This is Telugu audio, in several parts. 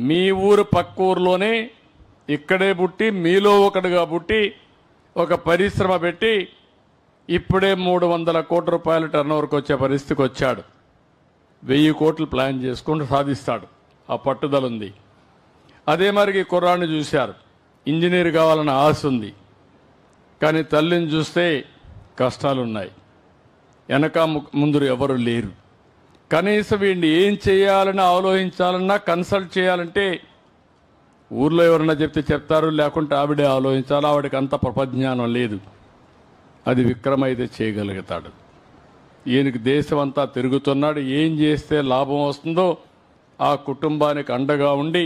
మీ ఊరు పక్క ఊరిలోనే ఇక్కడే పుట్టి మీలో ఒకటిగా పుట్టి ఒక పరిశ్రమ పెట్టి ఇప్పుడే 300 కోట్ల రూపాయల టర్నోవర్కి వచ్చే పరిస్థితికి వచ్చాడు. 1000 కోట్లు ప్లాన్ చేసుకుంటూ సాధిస్తాడు. ఆ పట్టుదల ఉంది. అదే మరికి కుర్రాన్ని చూశారు, ఇంజనీర్ కావాలన్న ఆశ ఉంది. కానీ తల్లిని చూస్తే కష్టాలున్నాయి. వెనక ముందు ఎవరు లేరు. కనీసం వీడిని ఏం చేయాలని ఆలోచించాలన్నా కన్సల్ట్ చేయాలంటే ఊర్లో ఎవరన్నా చెప్తే చెప్తారు, లేకుంటే ఆవిడే ఆలోచించాలి. ఆవిడకి అంత ప్రపంచజ్ఞానం లేదు. అది విక్రమ్ అయితే చేయగలుగుతాడు. ఈయనకి దేశం అంతా తిరుగుతున్నాడు. ఏం చేస్తే లాభం వస్తుందో ఆ కుటుంబానికి అండగా ఉండి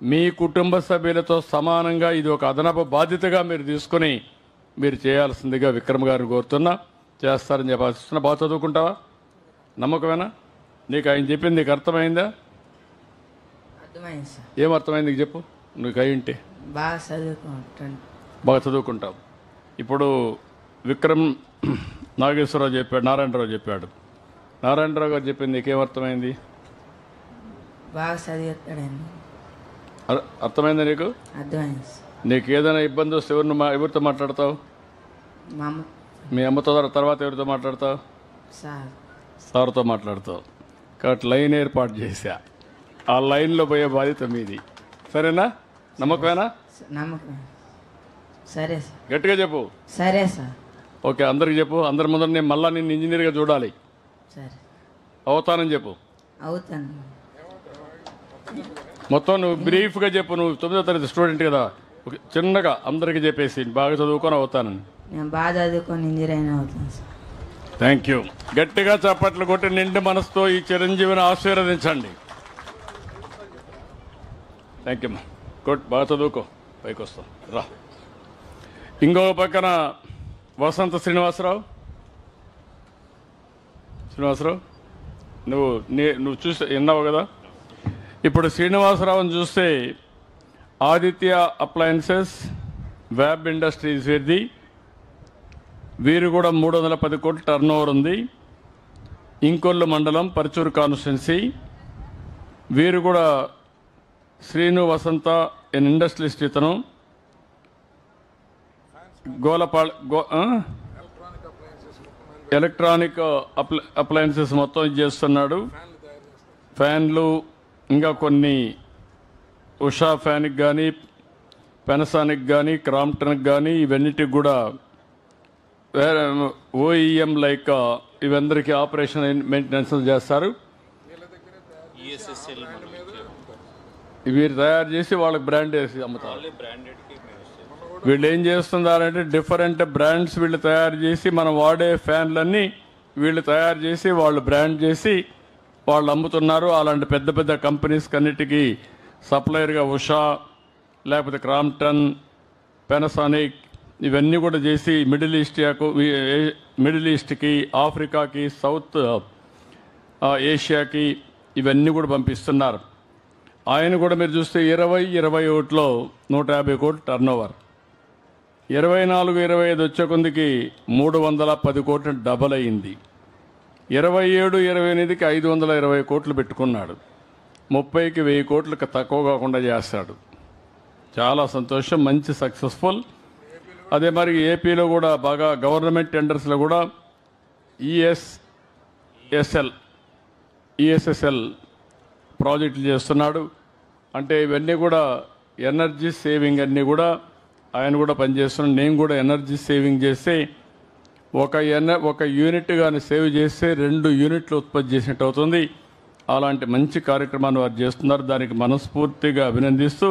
మీ కుటుంబ సభ్యులతో సమానంగా ఇది ఒక అదనపు బాధ్యతగా మీరు తీసుకుని మీరు చేయాల్సిందిగా విక్రమ్ గారిని కోరుతున్నా. చేస్తారని చెప్పాల్సిన. బాగా చదువుకుంటావా? నమ్మకమేనా? నీకు ఆయన చెప్పింది నీకు అర్థమైందా? అర్థమైంది సార్. ఏం అర్థమైంది నీకు చెప్పు. నీకు అయ్యింటే బాగా చదువుకుంటావు. ఇప్పుడు విక్రమ్ నాగేశ్వరరావు చెప్పాడు, నారాయణరావు చెప్పాడు. నారాయణరావు గారు చెప్పింది నీకేమర్థమైంది? బాగా చదివేస్తాడండి. అర్థమైందా నీకు? అర్థమైంది. నీకు ఏదైనా ఇబ్బంది వస్తే ఎవరితో మాట్లాడతావు? మీ అమ్మతో తర్వాత ఎవరితో మాట్లాడతావు? సార్తో మాట్లాడతావు. కాబట్టి లైన్ ఏర్పాటు చేశా. ఆ లైన్లో పోయే బాధ్యత మీది. సరేనా? నమ్మకమేనా? నమ్మకం. సరే సార్. గట్టిగా చెప్పు. సరే సార్. ఓకే, అందరికి చెప్పు. అందరి ముందర నేను మళ్ళా నిన్ను ఇంజనీర్గా చూడాలి. సరే. అవుతానని చెప్పు. అవుతాను. మొత్తం నువ్వు బ్రీఫ్గా చెప్పు. నువ్వు 9వ తరగతి స్టూడెంట్ కదా, చిన్నగా అందరికీ చెప్పేసి బాగా చదువుకొని అవుతానని. నేను బాగా చదువుకొని ఇంజనీర్ అయినా అవుతాను సార్. Thank you. గట్టిగా చప్పట్లు కొట్టి నిండి మనసుతో ఈ చిరంజీవిని ఆశీర్వదించండి. Thank you. గుడ్. బాగా చదువుకో, పైకి వస్తాం రా. ఇంకో పక్కన వసంత శ్రీనివాసరావు నువ్వు చూసి విన్నావు కదా. ఇప్పుడు శ్రీనివాసరావుని చూస్తే ఆదిత్య అప్లయన్సెస్, వెబ్ ఇండస్ట్రీస్ వీరు కూడా 310 కోట్ల టర్నోవర్ ఉంది. ఇంకొల్లు మండలం పరచూరు కాన్స్టిట్యున్సీ. వీరు కూడా శ్రీను వసంత ఎన్ ఇండస్ట్రియలిస్ట్. ఇతను ఎలక్ట్రానిక్ అప్లయన్సెస్ మొత్తం చేస్తున్నాడు. ఫ్యాన్లు, ఇంకా కొన్ని ఉషా ఫ్యాన్కి కానీ, పెనసానిక్ కానీ, క్రాంప్టన్కి కానీ ఇవన్నిటికి కూడా ఓఈఎం లైక్ ఇవందరికీ ఆపరేషన్ మెయింటెనెన్స్ చేస్తారు. వీరు తయారు చేసి వాళ్ళకి బ్రాండ్ వేసి అమ్ముతారు. వీళ్ళు ఏం చేస్తున్నారంటే డిఫరెంట్ బ్రాండ్స్ వీళ్ళు తయారు చేసి మనం వాడే ఫ్యాన్లన్నీ వీళ్ళు తయారు చేసి వాళ్ళు బ్రాండ్ చేసి వాళ్ళు అమ్ముతున్నారు. అలాంటి పెద్ద పెద్ద కంపెనీస్ అన్నిటికీ సప్లయర్గా ఉషా, లేకపోతే క్రాంప్టన్, పెనసానిక్ ఇవన్నీ కూడా చేసి మిడిల్ ఈస్ట్కి, ఆఫ్రికాకి, సౌత్ ఏషియాకి ఇవన్నీ కూడా పంపిస్తున్నారు. ఆయన కూడా మీరు చూస్తే 2021లో 150 కోట్లు టర్నోవర్, 24-25 వచ్చే కొందికి 310 కోట్లు డబల్ అయింది. 27-28కి 520 కోట్లు పెట్టుకున్నాడు. 30కి 1000 కోట్లకు తక్కువ కాకుండా చేస్తాడు. చాలా సంతోషం, మంచి సక్సెస్ఫుల్. అదే మరి ఏపీలో కూడా బాగా గవర్నమెంట్ టెండర్స్లో కూడా ఈఎస్ఎస్ఎల్ ప్రాజెక్టులు చేస్తున్నాడు. అంటే ఇవన్నీ కూడా ఎనర్జీ సేవింగ్ అన్నీ కూడా ఆయన కూడా పనిచేస్తున్నాడు. నేను కూడా ఎనర్జీ సేవింగ్ చేస్తే ఒక యూనిట్ కానీ సేవ్ చేస్తే 2 యూనిట్లు ఉత్పత్తి చేసినట్టు అవుతుంది. అలాంటి మంచి కార్యక్రమాన్ని వారు చేస్తున్నారు. దానికి మనస్ఫూర్తిగా అభినందిస్తూ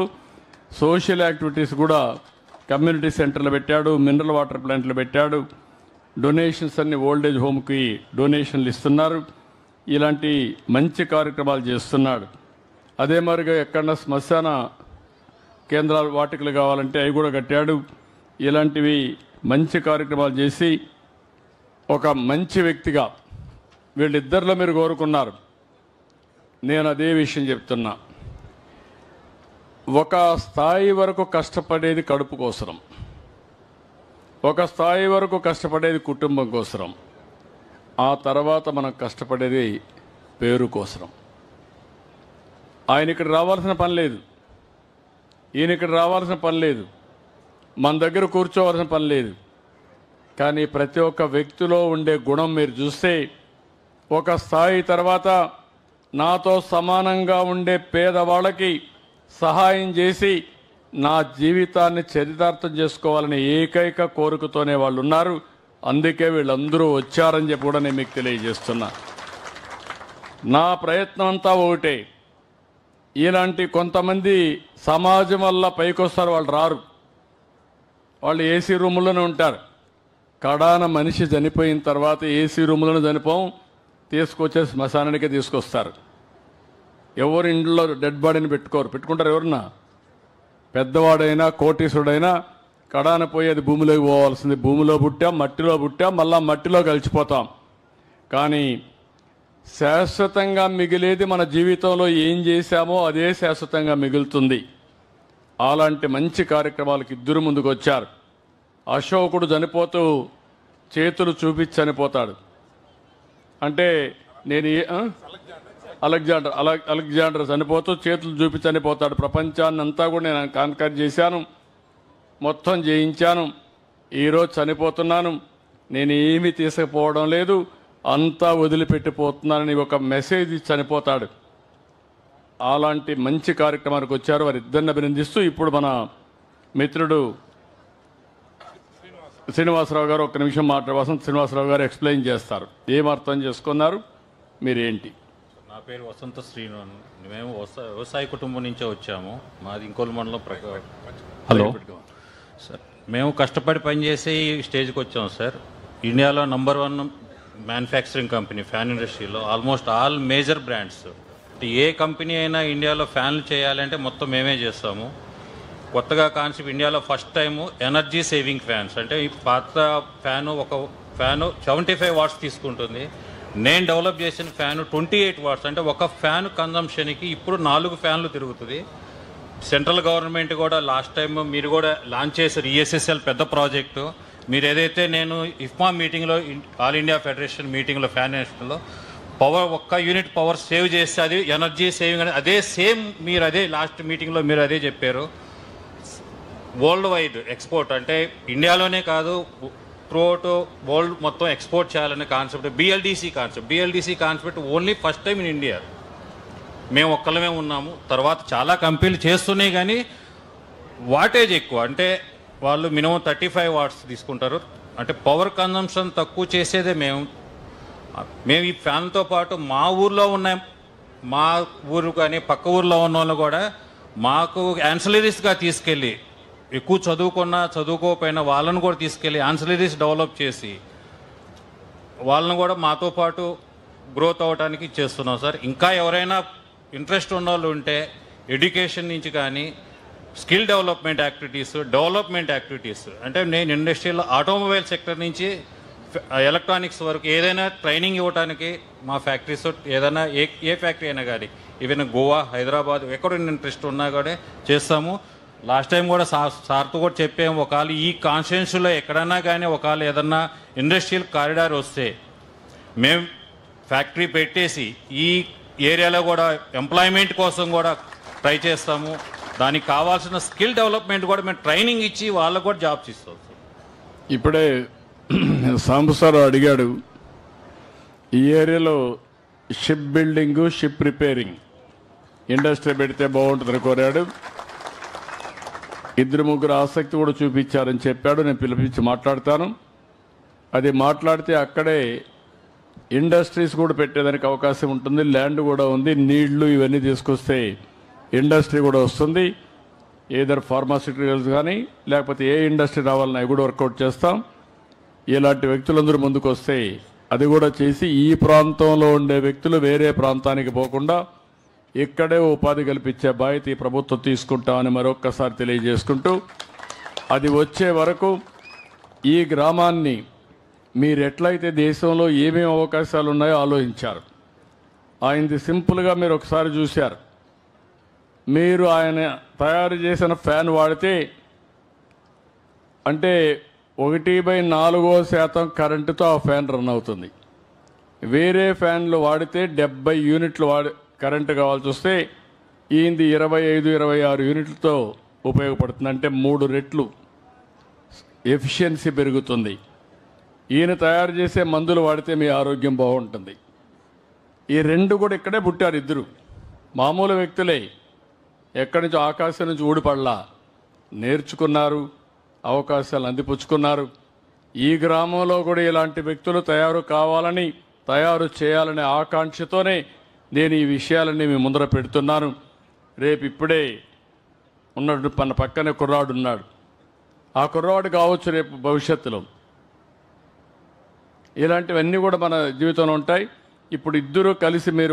సోషల్ యాక్టివిటీస్ కూడా కమ్యూనిటీ సెంటర్లు పెట్టాడు, మినరల్ వాటర్ ప్లాంట్లు పెట్టాడు. డొనేషన్స్ అన్ని ఓల్డేజ్ హోమ్కి డొనేషన్లు ఇస్తున్నారు. ఇలాంటి మంచి కార్యక్రమాలు చేస్తున్నాడు. అదే మరిగా ఎక్కడన్నా శ్మశాన కేంద్రాలు వాటికలు కావాలంటే అవి కూడా కట్టాడు. ఇలాంటివి మంచి కార్యక్రమాలు చేసి ఒక మంచి వ్యక్తిగా వీళ్ళిద్దరిలో మీరు కోరుకున్నారు. నేను అదే విషయం చెప్తున్నా. ఒక స్థాయి వరకు కష్టపడేది కడుపు కోసరం, ఒక స్థాయి వరకు కష్టపడేది కుటుంబం కోసరం, ఆ తర్వాత మనం కష్టపడేది పేరు కోసరం. ఆయన ఇక్కడ రావాల్సిన పని లేదు, ఈయన ఇక్కడ రావాల్సిన పని లేదు, మన దగ్గర కూర్చోవలసిన పని లేదు. కానీ ప్రతి ఒక్క వ్యక్తిలో ఉండే గుణం మీరు చూస్తే ఒక స్థాయి తర్వాత నాతో సమానంగా ఉండే పేదవాళ్ళకి సహాయం చేసి నా జీవితాన్ని చరితార్థం చేసుకోవాలని ఏకైక కోరికతోనే వాళ్ళు ఉన్నారు. అందుకే వీళ్ళందరూ వచ్చారని చెప్పి కూడా నేను మీకు తెలియజేస్తున్నా. నా ప్రయత్నం అంతా ఒకటే, ఇలాంటి కొంతమంది సమాజం వల్ల పైకొస్తారు, వాళ్ళు రారు, వాళ్ళు ఏసీ రూముల్లోనే ఉంటారు. కడాన మనిషి చనిపోయిన తర్వాత ఏసీ రూములను చనిపోం, తీసుకొచ్చే శ్మశానానికే తీసుకొస్తారు. ఎవరు ఇంట్లో డెడ్ బాడీని పెట్టుకుంటారు ఎవరన్నా? పెద్దవాడైనా కోటీశ్వరుడైనా కడాన పోయి అది భూమిలోకి పోవాల్సింది. భూమిలో పుట్టాం, మట్టిలో పుట్టాం, మళ్ళా మట్టిలో కలిసిపోతాం. కానీ శాశ్వతంగా మిగిలేది మన జీవితంలో ఏం చేశామో అదే శాశ్వతంగా మిగులుతుంది. అలాంటి మంచి కార్యక్రమాలకు ఇద్దరు ముందుకు వచ్చారు. అశోకుడు చనిపోతూ చేతులు చూపించి చనిపోతాడు. అంటే నేను అలెగ్జాండర్ చనిపోతూ చేతులు చూపించి చనిపోతాడు. ప్రపంచాన్ని అంతా కూడా నేను కాన్కర్ చేశాను, మొత్తం జయించాను, ఈరోజు చనిపోతున్నాను, నేను ఏమీ తీసుకుపోవడం లేదు, అంతా వదిలిపెట్టిపోతున్నానని ఒక మెసేజ్ ఇచ్చి చనిపోతాడు. అలాంటి మంచి కార్యక్రమానికి వచ్చారు. వారిద్దరిని అభినందిస్తూ ఇప్పుడు మన మిత్రుడు శ్రీనివాసరావు గారు ఒక్క నిమిషం వసంత శ్రీనివాసరావు గారు ఎక్స్ప్లెయిన్ చేస్తారు. ఏం అర్థం చేసుకున్నారు, మీరేంటి? నా పేరు వసంత శ్రీను. మేము వ్యవసాయ కుటుంబం నుంచే వచ్చాము. మాది ఇంకోలు మండలం హలో సార్. మేము కష్టపడి పనిచేసి ఈ స్టేజ్కి వచ్చాము సార్. ఇండియాలో #1 మ్యానుఫ్యాక్చరింగ్ కంపెనీ ఫ్యాన్ ఇండస్ట్రీలో. ఆల్మోస్ట్ ఆల్ మేజర్ బ్రాండ్స్, ఏ కంపెనీ అయినా ఇండియాలో ఫ్యాన్లు చేయాలంటే మొత్తం మేమే చేస్తాము. కొత్తగా కాన్సెప్ట్ ఇండియాలో first time energy saving fans. అంటే ఈ పాత ఒక ఫ్యాను 75 వాట్స్ తీసుకుంటుంది. నేను డెవలప్ చేసిన ఫ్యాను 28 వాట్స్. అంటే ఒక ఫ్యాన్ కన్జంప్షన్కి ఇప్పుడు 4 ఫ్యాన్లు తిరుగుతుంది. సెంట్రల్ గవర్నమెంట్ కూడా లాస్ట్ టైం మీరు కూడా లాంచ్ చేశారు ESSL పెద్ద ప్రాజెక్టు. మీరు ఏదైతే నేను IFMA మీటింగ్లో, ఆల్ ఇండియా ఫెడరేషన్ మీటింగ్లో, ఫ్యాన్ నేషనల్లో పవర్ ఒక్క యూనిట్ పవర్ సేవ్ చేస్తే అది ఎనర్జీ సేవింగ్ అనేది అదే సేమ్. మీరు అదే లాస్ట్ మీటింగ్లో మీరు అదే చెప్పారు. వరల్డ్ వైడ్ ఎక్స్పోర్ట్ అంటే ఇండియాలోనే కాదు, త్రూఅవుట్ వరల్డ్ మొత్తం ఎక్స్పోర్ట్ చేయాలనే concept BLDC concept only first time in India. మేము ఒక్కళ్ళమే ఉన్నాము. తర్వాత చాలా కంపెనీలు చేస్తున్నాయి కానీ వాటేజ్ ఎక్కువ. అంటే వాళ్ళు మినిమం 35 వాట్స్ తీసుకుంటారు. అంటే పవర్ కన్జంప్షన్ తక్కువ చేసేదే మేము ఈ ఫ్యాన్తో పాటు మా ఊర్లో ఉన్న, మా ఊరు కానీ పక్క ఊర్లో ఉన్న వాళ్ళు కూడా మాకు యాన్సిలరీస్గా తీసుకెళ్ళి, ఎక్కువ చదువుకోకపోయినా వాళ్ళను కూడా తీసుకెళ్ళి యాన్సిలరీస్ డెవలప్ చేసి వాళ్ళను కూడా మాతో పాటు గ్రోత్ అవ్వడానికి చేస్తున్నాం సార్. ఇంకా ఎవరైనా ఇంట్రెస్ట్ ఉన్న వాళ్ళు ఉంటే ఎడ్యుకేషన్ నుంచి కానీ స్కిల్ డెవలప్మెంట్ యాక్టివిటీస్ అంటే నేను ఇండస్ట్రీలో ఆటోమొబైల్ సెక్టర్ నుంచి ఎలక్ట్రానిక్స్ వరకు ఏదైనా ట్రైనింగ్ ఇవ్వడానికి మా ఫ్యాక్టరీస్, ఏదైనా ఏ ఫ్యాక్టరీ అయినా కానీ, ఈవెన్ గోవా, హైదరాబాద్ ఎక్కడ ఇంట్రెస్ట్ ఉన్నా కూడా చేస్తాము. లాస్ట్ టైం కూడా సార్తో కూడా చెప్పాము, ఒకవేళ ఈ కాన్స్టిట్యున్సీలో ఎక్కడన్నా కానీ ఒకవేళ ఏదన్నా ఇండస్ట్రియల్ కారిడార్ వస్తే మేము ఫ్యాక్టరీ పెట్టేసి ఈ ఏరియాలో కూడా ఎంప్లాయ్మెంట్ కోసం కూడా ట్రై చేస్తాము. దానికి కావాల్సిన స్కిల్ డెవలప్మెంట్ కూడా మేము ట్రైనింగ్ ఇచ్చి వాళ్ళకు కూడా జాబ్స్ ఇస్తాం. ఇప్పుడే సాంబసారు అడిగాడు, ఈ ఏరియాలో ship building, ship repairing industry పెడితే బాగుంటుందని కోరాడు. 2-3 ఆసక్తి కూడా చూపించారని చెప్పాడు. నేను పిలిపించి మాట్లాడతాను. అది మాట్లాడితే అక్కడే ఇండస్ట్రీస్ కూడా పెట్టేదానికి అవకాశం ఉంటుంది. ల్యాండ్ కూడా ఉంది, నీళ్లు ఇవన్నీ తీసుకొస్తే ఇండస్ట్రీ కూడా వస్తుంది. ఏదర్ ఫార్మాస్యూటికల్స్ కానీ లేకపోతే ఏ ఇండస్ట్రీ రావాలని అవి కూడా వర్కౌట్ చేస్తాం. ఇలాంటి వ్యక్తులందరూ ముందుకు వస్తే అది కూడా చేసి ఈ ప్రాంతంలో ఉండే వ్యక్తులు వేరే ప్రాంతానికి పోకుండా ఇక్కడే ఉపాధి కల్పించే బాధ్యత ఈ ప్రభుత్వం తీసుకుంటామని మరొక్కసారి తెలియజేసుకుంటూ, అది వచ్చే వరకు ఈ గ్రామాన్ని మీరు ఎట్లయితే దేశంలో ఏమేమి అవకాశాలు ఉన్నాయో ఆలోచించారు. ఆయనది సింపుల్గా మీరు ఒకసారి చూశారు. మీరు ఆయన తయారు చేసిన ఫ్యాన్ వాడితే అంటే 1/4% కరెంటుతో ఆ ఫ్యాన్ రన్ అవుతుంది. వేరే ఫ్యాన్లు వాడితే 70 యూనిట్లు కరెంటు కావాల్సి వస్తే ఈయనది 25-26 యూనిట్లతో ఉపయోగపడుతుంది. అంటే 3 రెట్లు ఎఫిషియన్సీ పెరుగుతుంది. ఈయన తయారు చేసే మందులు వాడితే మీ ఆరోగ్యం బాగుంటుంది. ఈ 2 కూడా ఇక్కడే పుట్టారు. ఇద్దరు మామూలు వ్యక్తులే, ఎక్కడి నుంచి ఆకాశం నుంచి ఊడిపడలా, నేర్చుకున్నారు, అవకాశాలు అందిపుచ్చుకున్నారు. ఈ గ్రామంలో కూడా ఇలాంటి వ్యక్తులు తయారు కావాలని, తయారు చేయాలనే ఆకాంక్షతోనే నేను ఈ విషయాలన్నీ మీ ముందర పెడుతున్నాను. రేపు ఇప్పుడే ఉన్నాడు, మన పక్కనే కుర్రాడు ఉన్నాడు. ఆ కుర్రాడు కావచ్చు రేపు భవిష్యత్తులో. ఇలాంటివన్నీ కూడా మన జీవితంలో ఉంటాయి. ఇప్పుడు ఇద్దరూ కలిసి మీరు